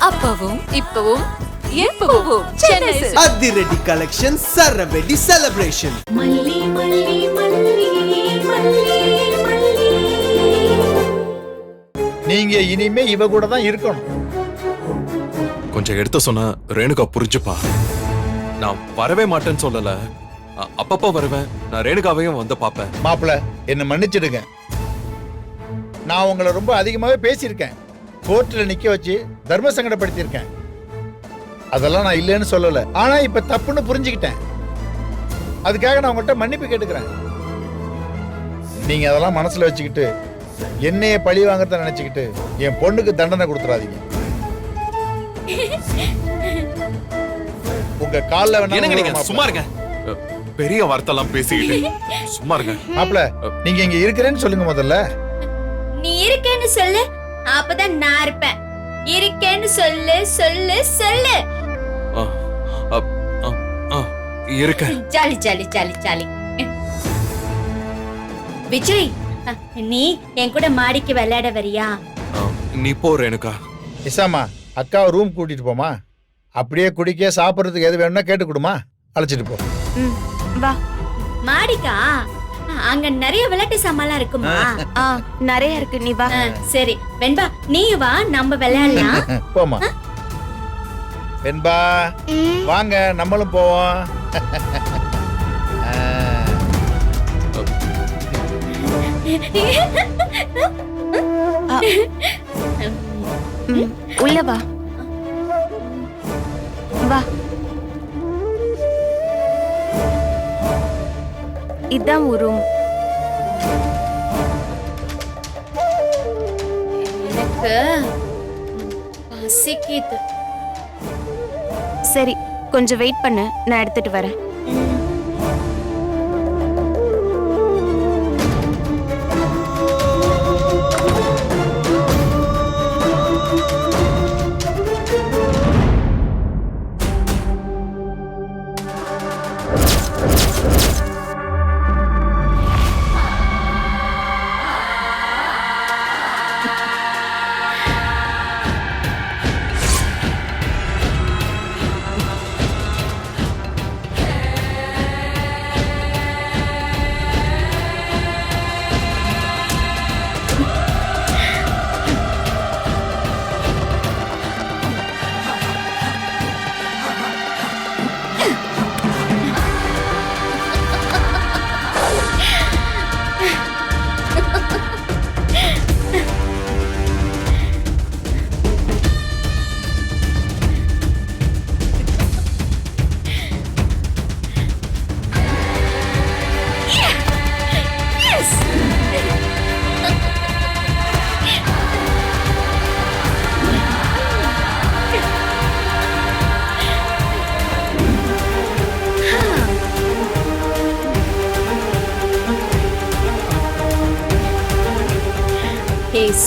அப்பவும் இப்பவும் எப்பவும் சென்னை சில்க்ஸ். அதிரடி கலெக்ஷன், சரவெடி செலிப்ரேஷன். மல்லி மல்லி மல்லி மல்லி மல்லி. நீங்க இனிமே இவ கூட தான் இருக்கணும். கொஞ்சம் எடுத்து சொன்னா ரேணுகா புரிஞ்சுப்பா. நான் வரவே மாட்டேன்னு சொல்லல, அப்பப்ப வருவேன். நான் ரேணுகாவையும் வந்து பாப்பேன். மாப்பிள, என்ன மன்னிச்சிடுங்க. நான் உங்களை ரொம்ப அதிகமாவே பேசியிருக்கேன். கோர்ட்ல நிக்க வச்சு தர்ம சங்கடப்படுத்தியிருக்கேன். அதெல்லாம் நான் இல்லைன்னு சொல்லல. ஆனா இப்ப தப்புன்னு புரிஞ்சுக்கிட்டேன். அதுக்காக நான் உங்கள்கிட்ட மன்னிப்பு கேட்டுக்கிறேன். நீங்க அதெல்லாம் மனசுல வச்சுக்கிட்டு என்னைய பழி வாங்கறத நினைச்சுக்கிட்டு என் பொண்ணுக்கு தண்டனை கொடுத்துறாதீங்க. உங்க கால்ல வேணா சும்மா இருங்க. பெரிய வார்த்தைலாம் பேசிக்கிட்டு சும்மா இருங்க. மாப்பிள, நீங்க இங்க இருக்கிறேன்னு சொல்லுங்க முதல்ல. நீ இருக்கேன்னு சொல்லு, அப்பதான் நான் இருப்பேன். இருக்கேன்னு சொல்லு சொல்லு சொல்லு. இருக்க. Jolly jolly jolly jolly. Vijay, நீ என் கூட மாடிக்கு விளையாட வரியா? நீ போ ரேணுகா. இசாமா, அக்காவை ரூம் கூட்டிட்டு போமா. அப்படியே குடிக்க சாப்பிட்றதுக்கு எது வேணும்னா கேட்டு கொடுமா. அழைச்சிட்டு போ. வா. மாடிக்கா? அங்க நிறைய விளையாட்டு சாமான்லாம் இருக்குமா? நிறைய இருக்கு, நீ வா. சரி வெண்பா, நீ வா, நம்ம விளையாடலாம். போமா வெண்பா, வாங்க நம்மளும் போவோம். உள்ள வா. வா. இதான் ஒரு ரூம். எனக்கு பசிக்குது. சரி, கொஞ்சம் வெயிட் பண்ணு, நான் எடுத்துட்டு வரேன்.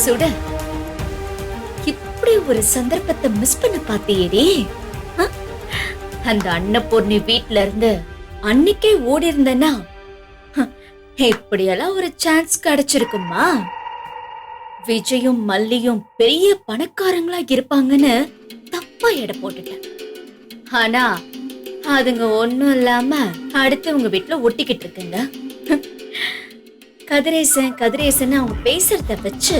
சுட, இப்படி ஒரு சந்தர்ப்பத்தை மிஸ் பண்ண பாத்தியேடி. அந்த அன்னபூர்ணி வீட்ல இருந்து அன்னைக்கே ஓடி இருந்தேன்னா இப்படியெல்லாம் ஒரு சான்ஸ் கிடைச்சிருக்குமா? விஜயும் மல்லியும் பெரிய பணக்காரங்களா இருப்பாங்கன்னு தப்பா எடை போட்டுட்டேன். ஆனா அதுங்க ஒண்ணும் இல்லாம அடுத்தவங்க வீட்டுல ஒட்டிக்கிட்டு இருக்குங்க. கதிரேசன் கதிரேசன் அவங்க பேசுறத வச்சு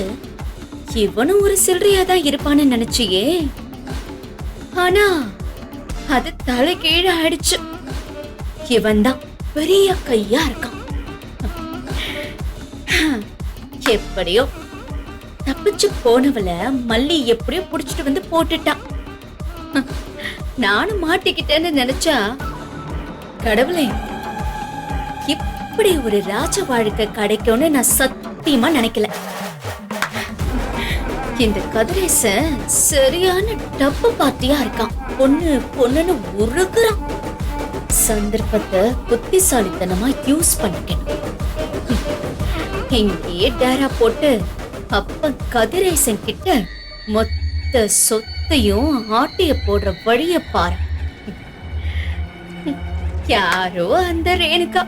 இவனும் ஒரு சில்லறையாதான் இருப்பான்னு நினைச்சியே. ஆனா அது தலை கீழே ஆயிடுச்சு. இவன் தான் பெரிய கையா இருக்கான். எப்படியோ தப்பிச்சு போனவள மல்லி எப்படியோ புடிச்சிட்டு வந்து போட்டுட்டான். நானும் மாட்டிக்கிட்டேன்னு நினைச்சா, கடவுளே, இப்படி ஒரு ராஜ வாழ்க்கை கிடைக்கும்னு நான் சத்தியமா நினைக்கல. இந்த கதிரேசன் சரியான டப்பு பாத்தியா இருக்கான். பொண்ணு பொண்ணுன்னு உருகுறான். சந்தர்ப்பத்தை புத்திசாலித்தனமா யூஸ் பண்ணிக்கணும். இங்கேயே டேரா போட்டு அப்ப கதிரேசன் கிட்ட மொத்த சொத்தையும் ஆட்டிய போடுற வழிய பாரு. யாரோ அந்த ரேணுகா,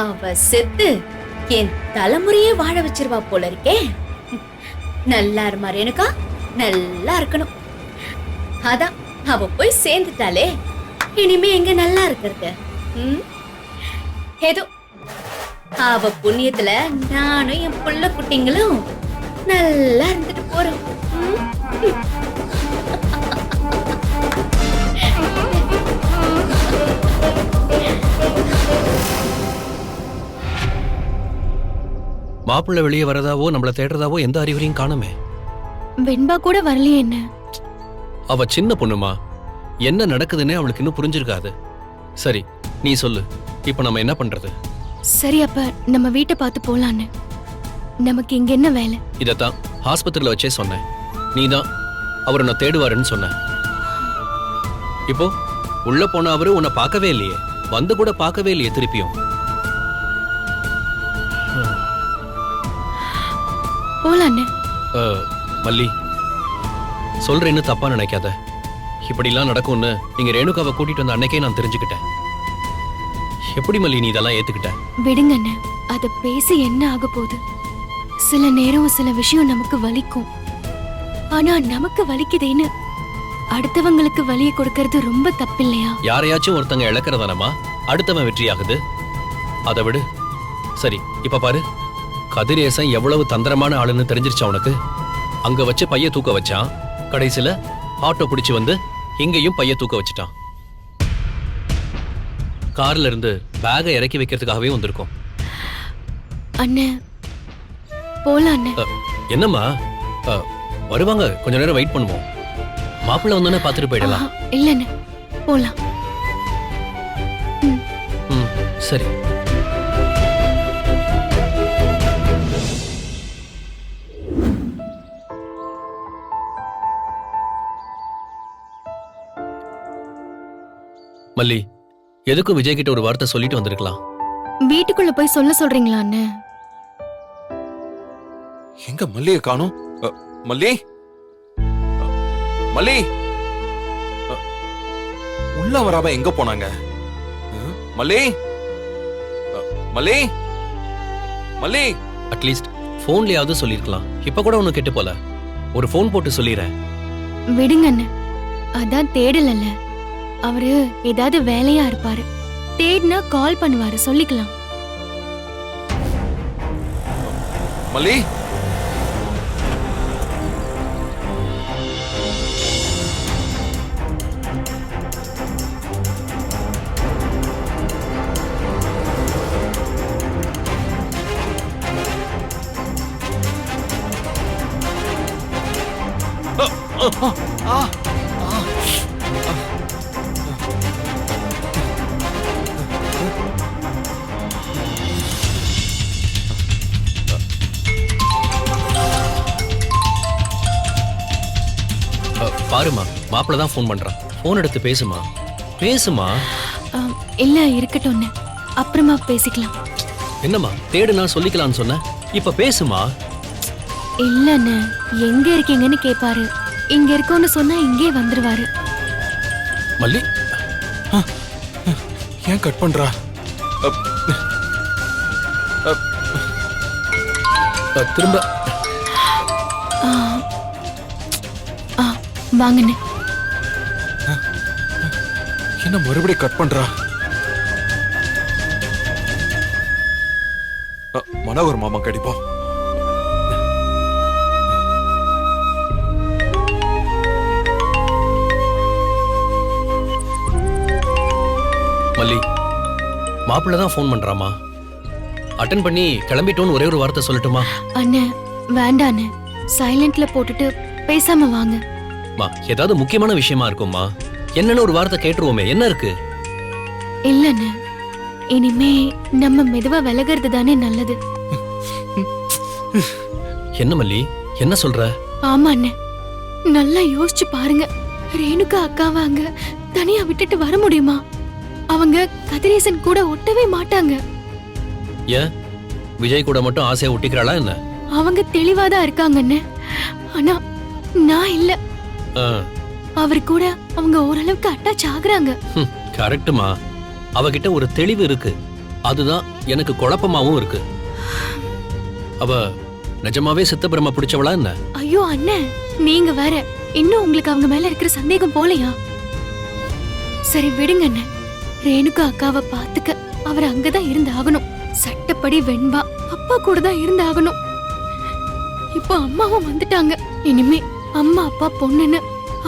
அவ செத்து என் தலைமுறையே வாழ வச்சிருவா போல இருக்கே. நல்லா இருமா ரேணுகா, நல்லா இருக்கணும். அதான் அவ போய் சேர்ந்துட்டாலே, இனிமே எங்க நல்லா இருக்கிறது. ஏதோ அவ புண்ணியத்துல நானும் என் புள்ள குட்டிங்களும் நல்லா இருந்துட்டு போறோம். மாப்பிள்ளை வெளியே வரதாவோ நம்மள தேடுறதாவோ எந்த அறிகுறியும் காணுமே. வெண்பா கூட வரலையே என்ன? அவ சின்ன பொண்ணுமா, என்ன நடக்குதுன்னே அவளுக்கு இன்னும் புரிஞ்சிருக்காது. சரி நீ சொல்லு, இப்ப நம்ம என்ன பண்றது? சரி, அப்ப நம்ம வீட்டை பார்த்து போலான்னு. நமக்கு இங்க என்ன வேலை? இதத்தான் ஆஸ்பத்திரியில வச்சே சொன்னேன். நீதான் அவர் உன்னை தேடுவாருன்னு சொன்ன. இப்போ உள்ள போன அவரு உன்னை பார்க்கவே இல்லையே, வந்து கூட பார்க்கவே இல்லையே திருப்பியும். போலான்னு. மல்லி, சொல்றேன்னு தப்பா நினைக்காத. இப்படிலாம் நடக்கும்னு நீங்க ரேணுகாவை கூட்டிட்டு வந்த அன்னைக்கே நான் தெரிஞ்சுக்கிட்டேன். எப்படி மல்லி நீ இதெல்லாம் ஏத்துக்கிட்ட? விடுங்க அண்ணே, அத பேசி என்ன ஆக போகுது? சில நேரம் சில விஷயம் நமக்கு வலிக்கும். ஆனா நமக்கு வலிக்குதேன்னு அடுத்தவங்களுக்கு வலியை கொடுக்கறது ரொம்ப தப்பில்லையா? யாரையாச்சும் ஒருத்தங்க இழக்கிறதானமா அடுத்தவன் வெற்றியாகுது. அதை விடு. சரி இப்ப பாரு, கதிரேசன் எவ்வளவு தந்திரமான ஆளுன்னு தெரிஞ்சிருச்சா உனக்கு? அங்க வச்சு பைய தூக்க வச்சான், கடைசியில ஆட்டோ பிடிச்சு வந்து இங்கேயும் பைய தூக்க வச்சுட்டான். கார்ல இருந்து பேகை இறக்கி வைக்கிறதுக்காகவே வந்திருக்கோம். அண்ணே போலாம் அண்ணே. என்னம்மா, வருவாங்க, கொஞ்ச நேரம் வெயிட் பண்ணுவோம். மாப்பிள்ளை வந்தோன்னே பார்த்துட்டு போயிடலாம். இல்ல அண்ணே, போலாம். சரி. மல்லி, எதுக்கும் விஜய் கிட்ட ஒரு வார்த்தை சொல்லிட்டு வந்திருக்கலாம். வீட்டுக்குள்ள போய் சொல்ல சொல்றீங்களா அண்ணே? எங்க மல்லிய காணோம்? மல்லி, மல்லி, உள்ள வராம எங்க போனாங்க? மல்லி, மல்லி, மல்லி. அட்லீஸ்ட் போன்லயாவது சொல்லிருக்கலாம். இப்ப கூட ஒண்ணு கெட்டு போல. ஒரு போன் போட்டு சொல்லிடுறேன். விடுங்க அண்ணே, அதான் தேடலல்ல. அவரு ஏதாவது வேலையா இருப்பாரு. தேடினா கால் பண்ணுவாரு, சொல்லிக்கலாம். மல்லி, பாருமா, மாப்பிள்ள தான் போன் பண்றான். போன் எடுத்து பேசுமா, பேசுமா. இல்ல இருக்கட்டும் அண்ணே, அப்புறமா பேசிக்கலாம். என்னம்மா தேடுனா சொல்லிக்கலாம்னு சொன்ன, இப்ப பேசுமா. இல்ல அண்ணே, எங்க இருக்கீங்கன்னு கேப்பாரு. இங்க இருக்கோன்னு சொன்னா இங்கே வந்துருவாரு. மல்லி, ஏன் கட் பண்றா? திரும்ப வாங்கண்ணே. என்ன மறுபடியும் கட் பண்றா? மனோகர் மாமா கடிப்பா. மல்லி, மாப்பிள்ள தான் போன் பண்றாமா. அட்டன் பண்ணி கிளம்பிட்டோன்னு ஒரே ஒரு வார்த்தை சொல்லட்டுமா? அண்ணே வேண்டாம் அண்ணே, சைலண்ட்ல போட்டுட்டு பேசாம வாங்க. ஏதாவது முக்கியமான விஷயமா இருக்கும்மா, என்னன்னு ஒரு வார்த்தை கேட்டுருவோமே, என்ன இருக்கு? இல்லன்னு, இனிமே நம்ம மெதுவா விலகிறது தானே நல்லது. என்ன மல்லி, என்ன சொல்ற? ஆமா அண்ணே, நல்லா யோசிச்சு பாருங்க. ரேணுகா அக்காவை அங்க தனியா விட்டுட்டு வர முடியுமா? அவங்க கதிரேசன் கூட ஒட்டவே மாட்டாங்க. ஏன் விஜய் கூட மட்டும் ஆசையா ஒட்டிக்கிறாளா என்ன? அவங்க தெளிவாதான் இருக்காங்கன்னு. ஆனா நான் இல்ல. அவரு கூட அவங்க ஓரளவுக்கு அட்டாச் ஆகுறாங்க. கரெக்ட்டுமா, அவகிட்ட ஒரு தெளிவு இருக்கு. அதுதான் எனக்கு குழப்பமாவும் இருக்கு. அவ நிஜமாவே சித்த பிரம்ம பிடிச்சவளா என்ன? ஐயோ அண்ணே, நீங்க வேற இன்னும் உங்களுக்கு அவங்க மேல இருக்கிற சந்தேகம் போலையா? சரி விடுங்க அண்ணே. ரேணுகா அக்காவை பாத்துக்க அவர் அங்கதான் இருந்தாகணும். சட்டப்படி வெண்பா அப்பா கூட தான் இருந்தாகணும். இப்போ அம்மாவும் வந்துட்டாங்க. இனிமே அம்மா அப்பா பொண்ணுன்னு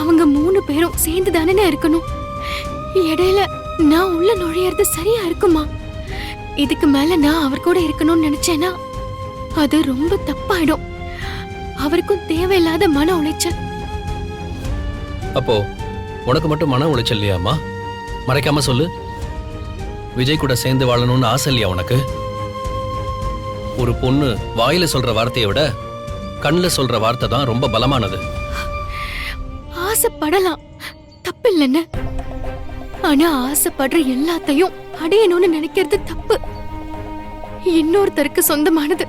அவங்க 3 பேரும் சேர்ந்து தானே இருக்கணும். இடையில நான் உள்ள நுழையறது சரியா இருக்குமா? இதுக்கு மேல நான் அவர் கூட இருக்கணும்னு நினைச்சேனா அது ரொம்ப தப்பாயிடும். அவருக்கும் தேவையில்லாத மன உளைச்சல். அப்போ உனக்கு மட்டும் மன உளைச்சல் இல்லையாம்மா? மறைக்காம சொல்லு. விஜய் கூட சேர்ந்து வாழணும்னு ஆசை இல்லையா உனக்கு? ஒரு பொண்ணு வாயில சொல்ற வார்த்தையை விட கண்ணுல சொல்ற வார்த்தை தான் ரொம்ப பலமானது. ஆசைப்படலாம், தப்பில்லைன்னு. ஆனா ஆசைப்படுற எல்லாத்தையும் அடையணும்னு நினைக்கிறது தப்பு. இன்னொருத்தருக்கு சொந்தமானது.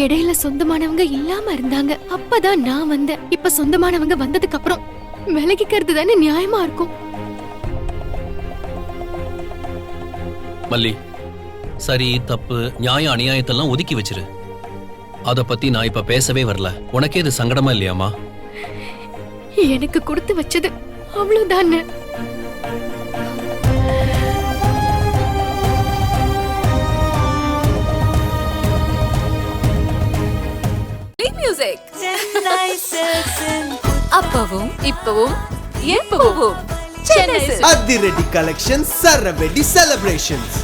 இடையில சொந்தமானவங்க இல்லாம இருந்தாங்க, அப்பதான் நான் வந்தேன். இப்ப சொந்தமானவங்க வந்ததுக்கு அப்புறம் விலகிக்கிறது தானே நியாயமா இருக்கும். மல்லி, சரி தப்பு நியாயம் அநியாயத்தெல்லாம் ஒதுக்கி வச்சிரு. அத பத்தி நான் இப்ப பேசவே வரல. உனக்கே இது சங்கடமா இல்லையாமா? எனக்கு கொடுத்து வச்சது அவ்வளவுதானே. அப்பவும் இப்பவும் எப்பவும் சென்னை சில்க்ஸ். அதிரடி கலெக்ஷன் சரவெடி செலிப்ரேஷன்ஸ்.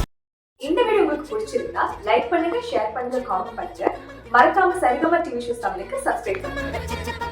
இந்த வீடியோ உங்களுக்கு பிடிச்சிருந்தா லைக் பண்ணுங்க, ஷேர் பண்ணுங்க, காமெண்ட் பண்ணுங்க. மறக்காம சரிகமா டிவி ஷோஸ் தமிழுக்கு சப்ஸ்கிரைப் பண்ணுங்க.